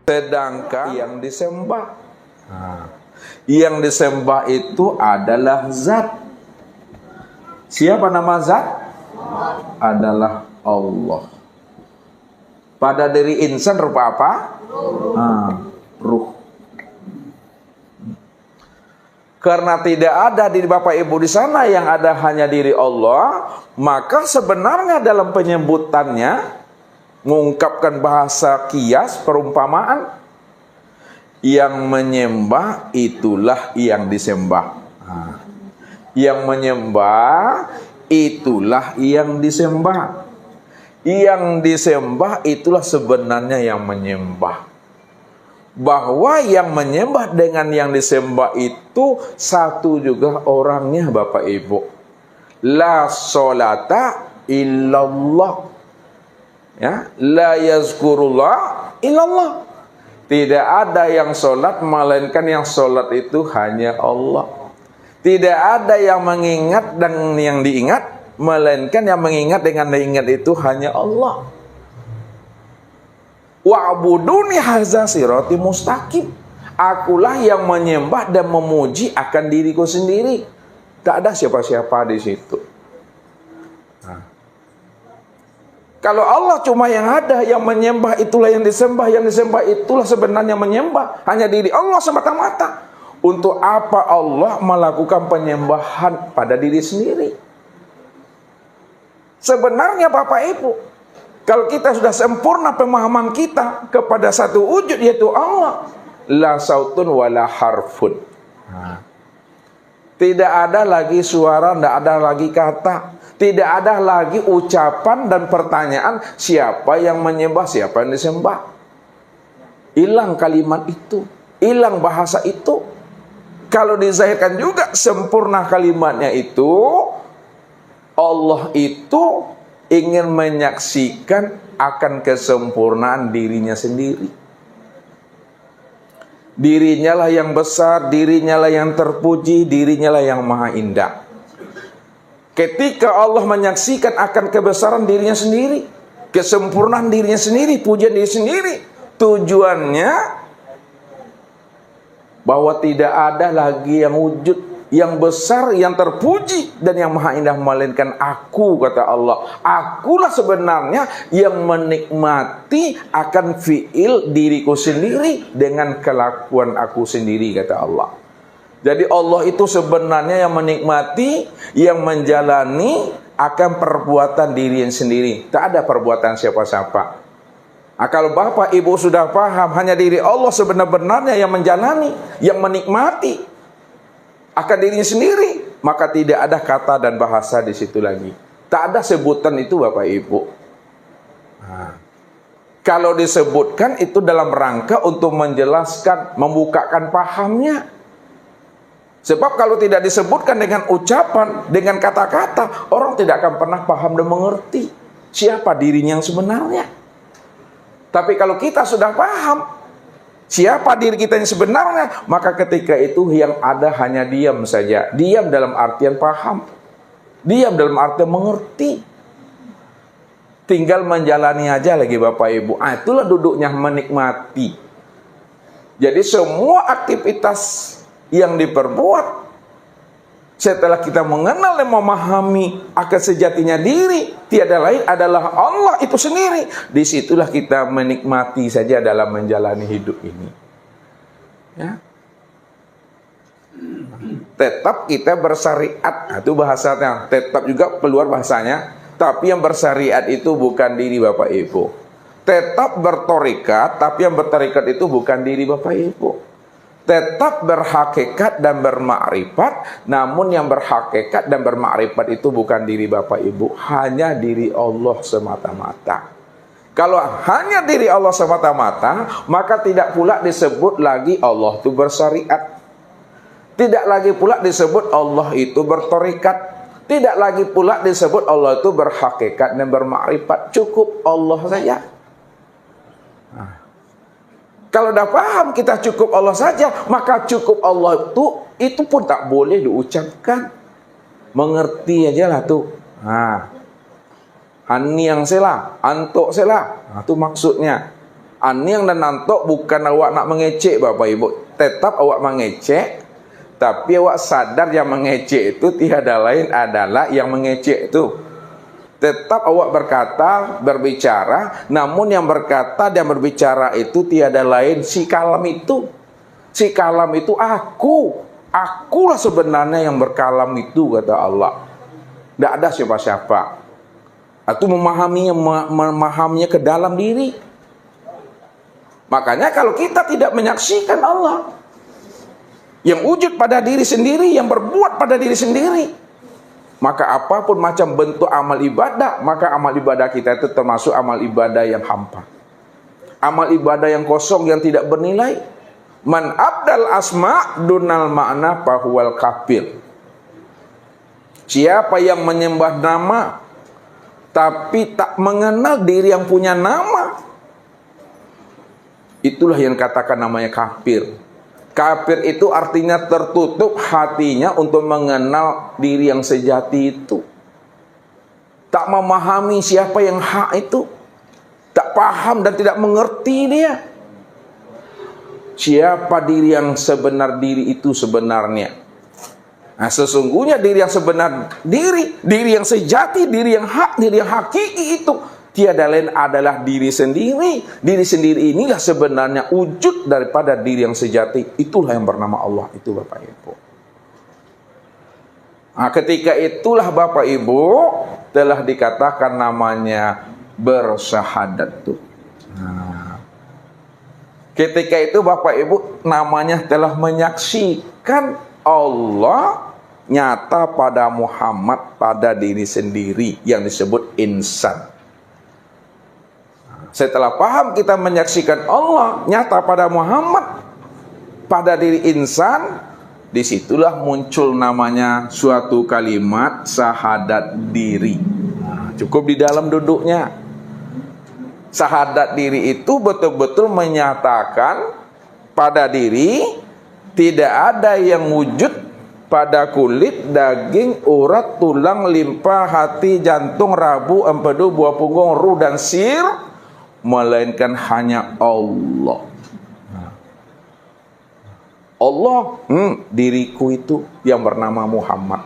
Sedangkan yang disembah, yang disembah itu adalah zat. Siapa nama zat? Adalah Allah. Pada diri insan rupa apa? Ruh. Karena tidak ada diri Bapak Ibu di sana, yang ada hanya diri Allah, maka sebenarnya dalam penyebutannya mengungkapkan bahasa kias, perumpamaan, yang menyembah itulah yang disembah. Yang menyembah itulah yang disembah. Yang disembah itulah sebenarnya yang menyembah. Bahwa yang menyembah dengan yang disembah itu satu juga orangnya Bapak Ibu. La sholata illallah. Ya, la yazkurullah illallah. Tidak ada yang sholat melainkan yang sholat itu hanya Allah. Tidak ada yang mengingat dan yang diingat melainkan yang mengingat dengan diingat itu hanya Allah. Wa'buduni hadza sirati mustaqim. Akulah yang menyembah dan memuji akan diriku sendiri. Tak ada siapa-siapa di situ. Kalau Allah cuma yang ada, yang menyembah itulah yang disembah itulah sebenarnya menyembah, hanya diri Allah semata-mata. Untuk apa Allah melakukan penyembahan pada diri sendiri? Sebenarnya Bapak Ibu, kalau kita sudah sempurna pemahaman kita kepada satu wujud, yaitu Allah, la sautun wala harfun. Tidak ada lagi suara, tidak ada lagi kata. Tidak ada lagi ucapan dan pertanyaan siapa yang menyembah, siapa yang disembah. Hilang kalimat itu, hilang bahasa itu. Kalau dizahirkan juga sempurna kalimatnya itu, Allah itu ingin menyaksikan akan kesempurnaan dirinya sendiri. Dirinya lah yang besar, dirinya lah yang terpuji, dirinya lah yang maha indah. Ketika Allah menyaksikan akan kebesaran dirinya sendiri, kesempurnaan dirinya sendiri, pujian diri sendiri, tujuannya bahwa tidak ada lagi yang wujud, yang besar, yang terpuji, dan yang maha indah melainkan aku, kata Allah. Akulah sebenarnya yang menikmati akan fi'il diriku sendiri dengan kelakuan aku sendiri, kata Allah. Jadi Allah itu sebenarnya yang menikmati, yang menjalani akan perbuatan diri sendiri. Tak ada perbuatan siapa-siapa. Kalau Bapak Ibu sudah paham, hanya diri Allah sebenarnya yang menjalani, yang menikmati akan dirinya sendiri, maka tidak ada kata dan bahasa di situ lagi. Tak ada sebutan itu Bapak Ibu. Kalau disebutkan itu dalam rangka untuk menjelaskan, membukakan pahamnya. Sebab kalau tidak disebutkan dengan ucapan, dengan kata-kata, orang tidak akan pernah paham dan mengerti siapa dirinya yang sebenarnya. Tapi kalau kita sudah paham siapa diri kita yang sebenarnya, maka ketika itu yang ada hanya diam saja. Diam dalam artian paham, diam dalam artian mengerti. Tinggal menjalani aja lagi Bapak Ibu. Itulah duduknya menikmati. Jadi semua aktivitas yang diperbuat setelah kita mengenal dan memahami akan sejatinya diri, tiada lain adalah Allah itu sendiri. Disitulah kita menikmati saja dalam menjalani hidup ini. Ya. Tetap kita bersyariat, itu bahasanya. Tetap juga keluar bahasanya. Tapi yang bersyariat itu bukan diri Bapak Ibu. Tetap bertorikat, tapi yang bertorikat itu bukan diri Bapak Ibu. Tetap berhakikat dan bermakrifat, namun yang berhakikat dan bermakrifat itu bukan diri Bapak Ibu, hanya diri Allah semata-mata. Kalau hanya diri Allah semata-mata, maka tidak pula disebut lagi Allah itu bersyariat. Tidak lagi pula disebut Allah itu bertorikat. Tidak lagi pula disebut Allah itu berhakikat dan bermakrifat. Cukup Allah saja. Kalau dah paham kita cukup Allah saja, maka cukup Allah itu pun tak boleh diucapkan. Mengerti aja lah tuh. Ani yang sela, antuk sela. Itu maksudnya. Aniang dan nantok bukan awak nak mengecek Bapak Ibu. Tetap awak mengecek, tapi awak sadar yang mengecek itu tiada lain adalah yang mengecek itu. Tetap awak berkata, berbicara, namun yang berkata dan berbicara itu tiada lain si kalam itu. Si kalam itu aku. Akulah sebenarnya yang berkalam itu, kata Allah. Tidak ada siapa-siapa. Aku memahaminya ke dalam diri. Makanya kalau kita tidak menyaksikan Allah, yang wujud pada diri sendiri, yang berbuat pada diri sendiri, maka apapun macam bentuk amal ibadah, maka amal ibadah kita itu termasuk amal ibadah yang hampa. Amal ibadah yang kosong, yang tidak bernilai. Man abdal asma dunal makna fahuwal kafir. Siapa yang menyembah nama tapi tak mengenal diri yang punya nama, itulah yang katakan namanya kafir. Kafir itu artinya tertutup hatinya untuk mengenal diri yang sejati itu. Tak memahami siapa yang hak itu. Tak paham dan tidak mengerti dia. Siapa diri yang sebenar diri itu sebenarnya. Nah, sesungguhnya diri yang sebenar diri yang sejati, diri yang hak, diri yang hakiki itu tiada lain adalah diri sendiri. Diri sendiri inilah sebenarnya wujud daripada diri yang sejati. Itulah yang bernama Allah itu Bapak Ibu. Nah, ketika itulah Bapak Ibu telah dikatakan namanya bersyahadat tuh. Nah, ketika itu Bapak Ibu namanya telah menyaksikan Allah nyata pada Muhammad, pada diri sendiri yang disebut insan. Setelah paham kita menyaksikan Allah nyata pada Muhammad, pada diri insan, disitulah muncul namanya suatu kalimat syahadat diri. Nah, cukup di dalam duduknya. Syahadat diri itu betul-betul menyatakan pada diri tidak ada yang wujud pada kulit, daging, urat, tulang, limpa, hati, jantung, rabu, empedu, buah punggung, ruh dan sir, melainkan hanya Allah. Allah, diriku itu yang bernama Muhammad.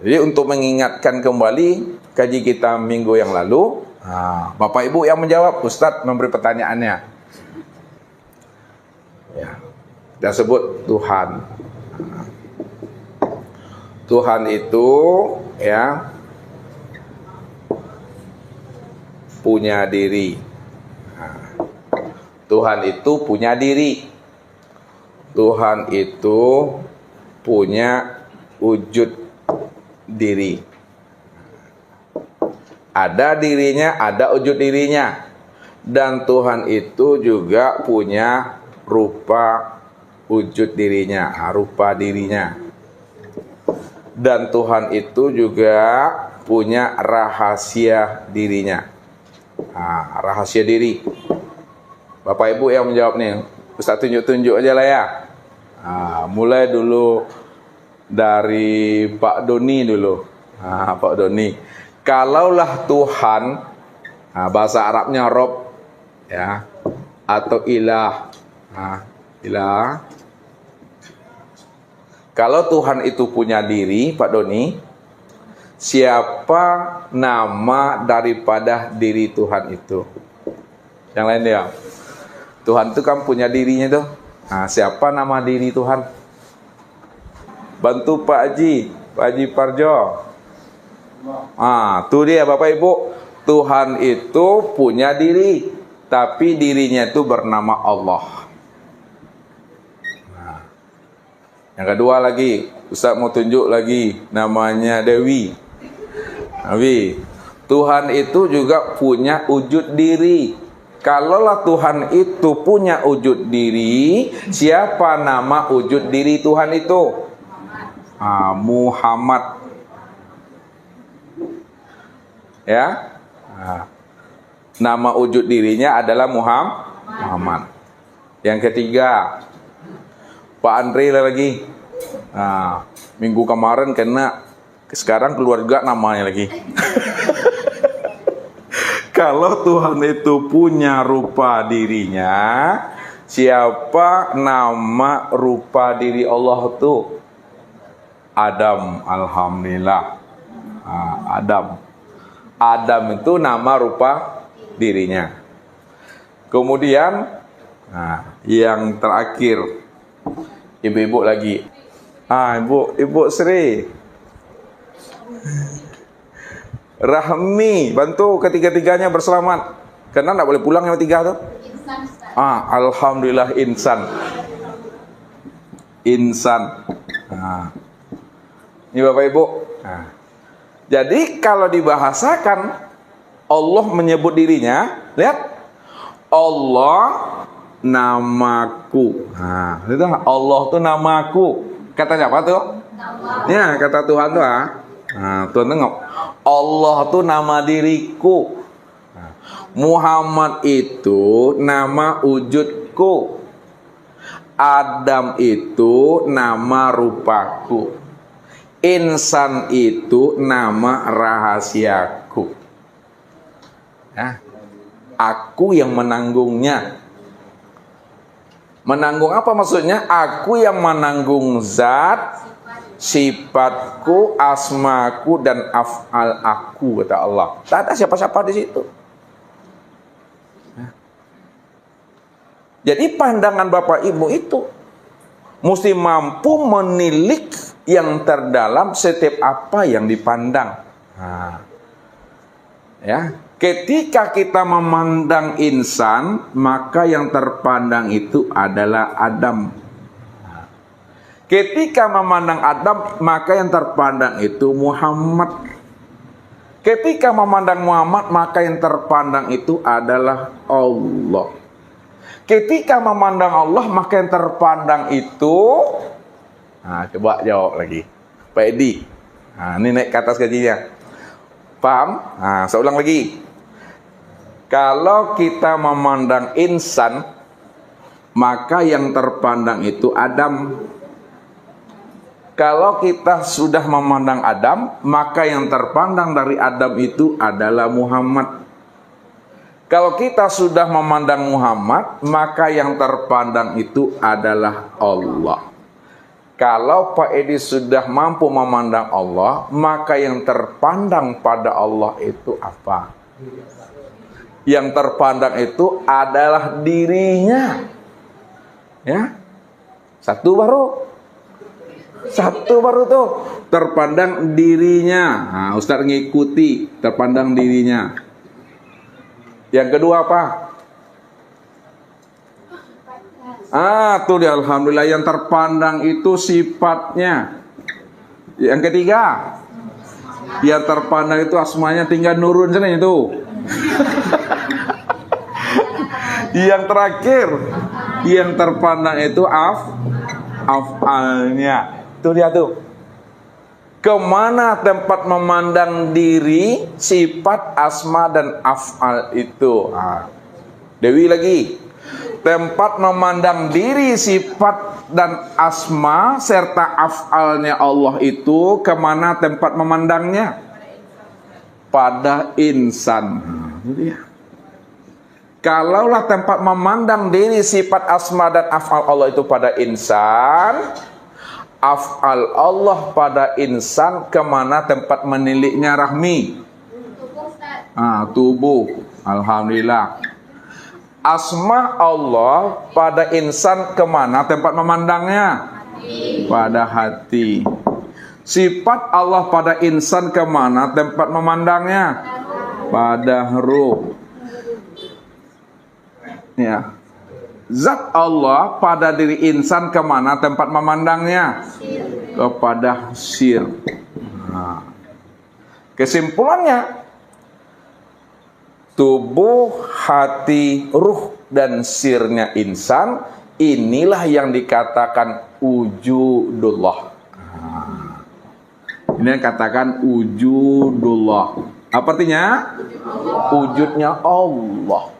Jadi untuk mengingatkan kembali kaji kita minggu yang lalu, Bapak Ibu yang menjawab, Ustadz memberi pertanyaannya. Ya, kita sebut Tuhan. Tuhan itu ya punya diri. Tuhan itu punya diri. Tuhan itu punya wujud diri. Ada dirinya, ada wujud dirinya. Dan Tuhan itu juga punya rupa wujud dirinya, rupa dirinya. Dan Tuhan itu juga punya rahasia dirinya. Rahasia diri. Bapak Ibu yang menjawab nih, Ustaz tunjuk-tunjuk aja lah ya. Mulai dulu dari Pak Doni dulu. Pak Doni, kalaulah Tuhan, bahasa Arabnya Rob, ya, atau ilah, ilah. Kalau Tuhan itu punya diri, Pak Doni, siapa nama daripada diri Tuhan itu? Yang lain ya. Tuhan itu kan punya dirinya tuh. Siapa nama diri Tuhan? Bantu Pak Haji Parjo. Tuh dia Bapak Ibu. Tuhan itu punya diri, tapi dirinya itu bernama Allah. Yang kedua lagi, Ustaz mau tunjuk lagi, namanya Dewi. Tuhan itu juga punya wujud diri. Kalaulah Tuhan itu punya wujud diri, siapa nama wujud diri Tuhan itu? Muhammad. Ya. Nama wujud dirinya adalah Muhammad. Yang ketiga, Pak Andre lagi. Minggu kemarin kena, sekarang keluar juga namanya lagi. Kalau Tuhan itu punya rupa dirinya, siapa nama rupa diri Allah itu? Adam, alhamdulillah. Adam. Adam itu nama rupa dirinya. Kemudian, yang terakhir, ibu-ibu lagi. Ibu Sri. Rahmi, bantu ketiga-tiganya berselamat. Karena tidak boleh pulang yang tiga tuh. Insan, Ustaz. Alhamdulillah insan. Insan. Ini Bapak Ibu. Jadi kalau dibahasakan Allah menyebut dirinya, lihat. Allah namaku. Allah tuh namaku. Kata siapa tuh? Ya, kata Tuhan tuh. Tuhan tengok. Allah tuh nama diriku. Muhammad itu nama wujudku. Adam itu nama rupaku. Insan itu nama rahasiaku. Aku yang menanggungnya. Menanggung apa maksudnya? Aku yang menanggung zat, sifatku, asmaku, dan af'al aku, kata Allah. Tak ada siapa-siapa di situ. Jadi pandangan Bapak Ibu itu mesti mampu menilik yang terdalam setiap apa yang dipandang. Ketika kita memandang insan, maka yang terpandang itu adalah Adam. Ketika memandang Adam, maka yang terpandang itu Muhammad. Ketika memandang Muhammad, maka yang terpandang itu adalah Allah. Ketika memandang Allah, maka yang terpandang itu, coba jawab lagi, Pak Edi. Ini naik ke atas gajinya. Paham? Saya ulang lagi. Kalau kita memandang insan, maka yang terpandang itu Adam. Kalau kita sudah memandang Adam, maka yang terpandang dari Adam itu adalah Muhammad. Kalau kita sudah memandang Muhammad, maka yang terpandang itu adalah Allah. Kalau Pak Edi sudah mampu memandang Allah, maka yang terpandang pada Allah itu apa? Yang terpandang itu adalah dirinya. Satu baru tuh terpandang dirinya. Ustaz ngikuti terpandang dirinya. Yang kedua apa? Tuh dia, alhamdulillah, yang terpandang itu sifatnya. Yang ketiga, yang terpandang itu asmanya, tinggal nurun sana itu. Yang terakhir, yang terpandang itu af'alnya. Tuh dia tuh. Kemana tempat memandang diri, sifat, asma, dan af'al itu? Dewi lagi. Tempat memandang diri, sifat, dan asma, serta af'alnya Allah itu, kemana tempat memandangnya? Pada insan. Kalaulah tempat memandang diri, sifat, asma, dan af'al Allah itu pada insan, af'al Allah pada insan, kemana tempat meniliknya, Rahmi? Tubuh. Alhamdulillah. Asma Allah pada insan, kemana tempat memandangnya? Pada hati. Sifat Allah pada insan, kemana tempat memandangnya? Pada ruh. Zat Allah pada diri insan, kemana tempat memandangnya? Kepada sir. Kesimpulannya, tubuh, hati, ruh, dan sirnya insan, inilah yang dikatakan wujudullah. Ini yang katakan wujudullah. Apa artinya? Wujudnya Allah.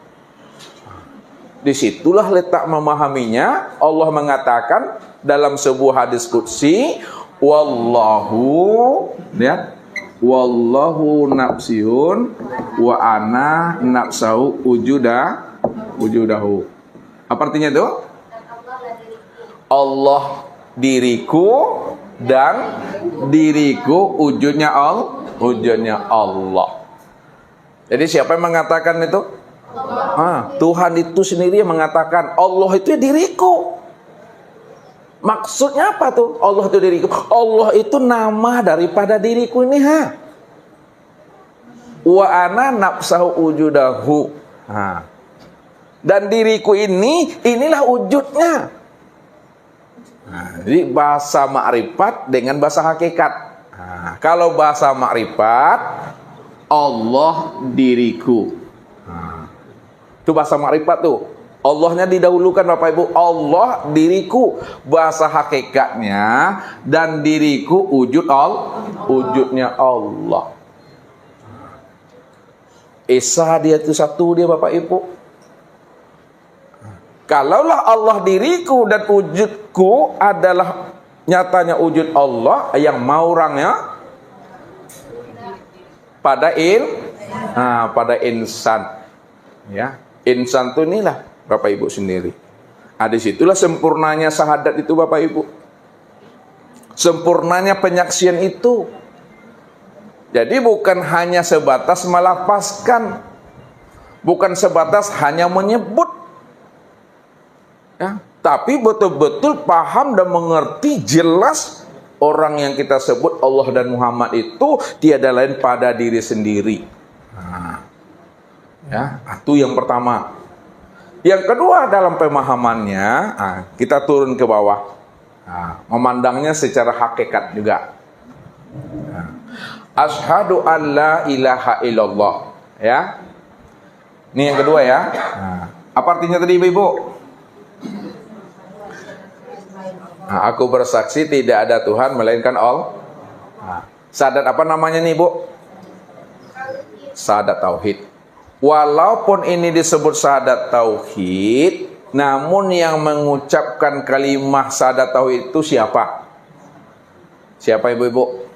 Disitulah letak memahaminya. Allah mengatakan dalam sebuah hadis qudsi, wallahu, lihat, Wallahu nafsiyun wa ana nafsahu wujudahu. Apa artinya itu? Allah diriku dan diriku wujudnya Allah. Jadi siapa yang mengatakan itu? Tuhan itu sendiri yang mengatakan Allah itu diriku. Maksudnya apa tuh? Allah itu diriku. Allah itu nama daripada diriku ini, Wa ana nafsahu wujudahu. Dan diriku inilah wujudnya. Jadi bahasa makrifat dengan bahasa hakikat. Kalau bahasa makrifat, Allah diriku. Itu bahasa makrifat tuh. Allahnya didahulukan Bapak Ibu. Allah diriku. Bahasa hakikatnya dan diriku wujudnya Allah. Esa dia itu satu dia Bapak Ibu. Kalaulah Allah diriku dan wujudku adalah nyatanya wujud Allah yang mau orangnya pada insan. Ya, insan itu inilah Bapak Ibu sendiri. Di situlah sempurnanya syahadat itu Bapak Ibu. Sempurnanya penyaksian itu. Jadi bukan hanya sebatas melafazkan, bukan sebatas hanya menyebut. Ya, tapi betul-betul paham dan mengerti jelas orang yang kita sebut Allah dan Muhammad itu tiada lain pada diri sendiri. Ya, itu yang pertama. Yang kedua dalam pemahamannya, kita turun ke bawah, memandangnya secara hakikat juga. Asyhadu an la ilaha illallah. Ya, ini yang kedua ya. Apa artinya tadi Ibu? Aku bersaksi tidak ada Tuhan melainkan Allah. Syahadat apa namanya nih Bu? Syahadat tauhid. Walaupun ini disebut syahadat tauhid, namun yang mengucapkan kalimat syahadat tauhid itu siapa? Siapa Ibu-ibu?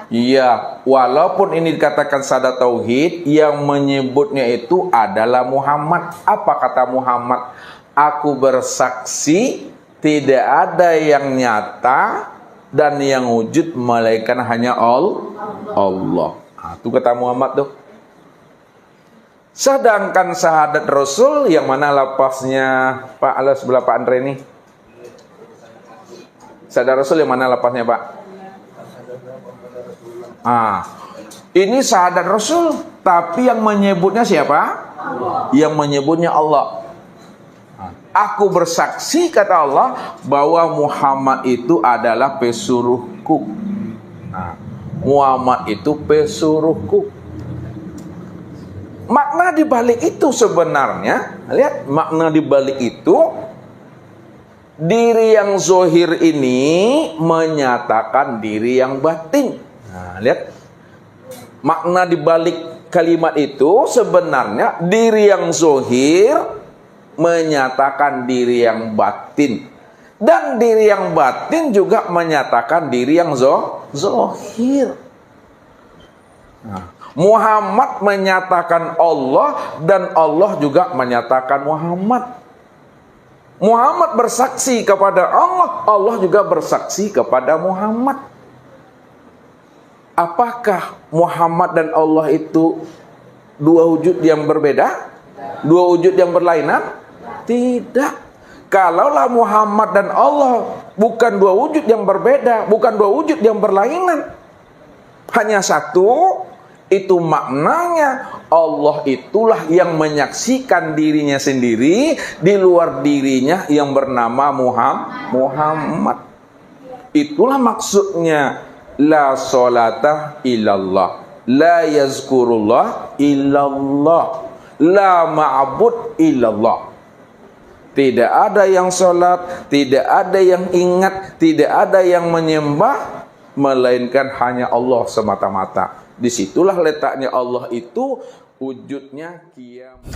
Iya, walaupun ini dikatakan syahadat tauhid, yang menyebutnya itu adalah Muhammad. Apa kata Muhammad? Aku bersaksi tidak ada yang nyata dan yang wujud melainkan hanya Allah. Itu kata Muhammad tuh. Sedangkan syahadat Rasul yang mana lapasnya Pak ala sebelah Pak Andre nih? Syahadat Rasul yang mana lapasnya Pak? Ini syahadat Rasul, tapi yang menyebutnya siapa? Allah. Yang menyebutnya Allah. Aku bersaksi kata Allah bahwa Muhammad itu adalah pesuruhku. Muhammad itu pesuruhku. Makna di balik itu sebenarnya, lihat makna di balik itu, diri yang zohir ini menyatakan diri yang batin. Lihat makna di balik kalimat itu sebenarnya diri yang zohir menyatakan diri yang batin, dan diri yang batin juga menyatakan diri yang zohir. Muhammad menyatakan Allah dan Allah juga menyatakan Muhammad. Muhammad bersaksi kepada Allah, Allah juga bersaksi kepada Muhammad. Apakah Muhammad dan Allah itu dua wujud yang berbeda? Dua wujud yang berlainan? Tidak. Kalaulah Muhammad dan Allah bukan dua wujud yang berbeda, bukan dua wujud yang berlainan, hanya satu, itu maknanya Allah itulah yang menyaksikan dirinya sendiri di luar dirinya yang bernama Muhammad. Itulah maksudnya la sholata illallah, la yazkurullah illallah, la ma'bud illallah. Tidak ada yang sholat, tidak ada yang ingat, tidak ada yang menyembah, melainkan hanya Allah semata-mata. Disitulah letaknya Allah itu, wujudnya kiamat.